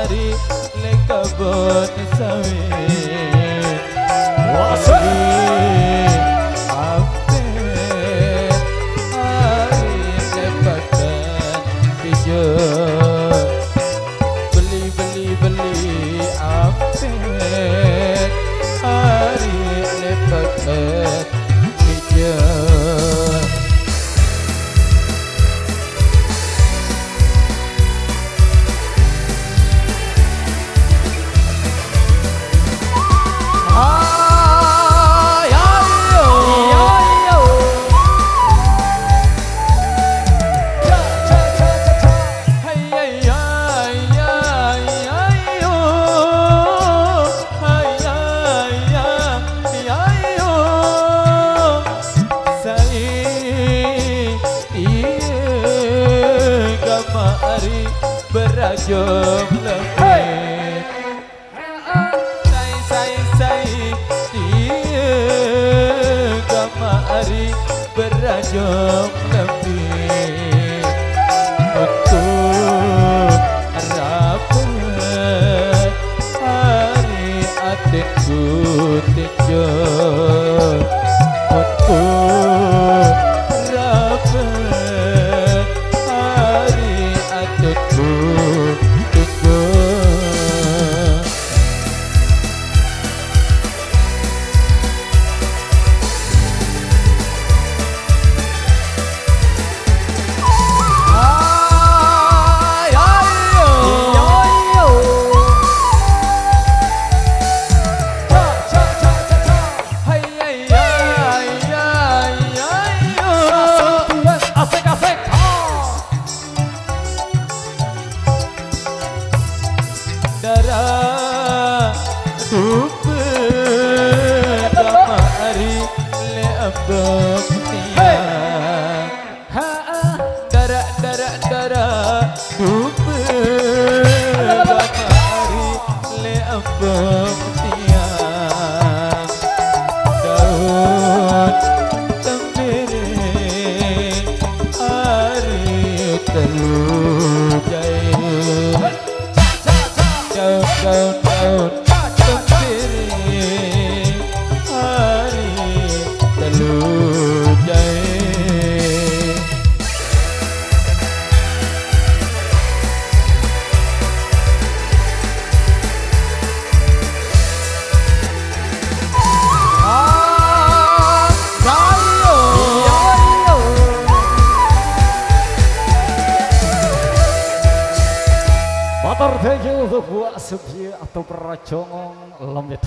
ari le kebon sawit ape ari le pakan hijau beli ape ari le pakan hijau. Berajum lembut say dia kamari berajum lembut untuk rapat hari hatiku tinjau untuk rapat hari hatiku darah tumpah kamari le abang tiang darah tumpah kamari le abang tiang daun tembiring hari terlujai daun tembiring hari terlujai. Motor thank you untuk buat sepi atau peracong lemit.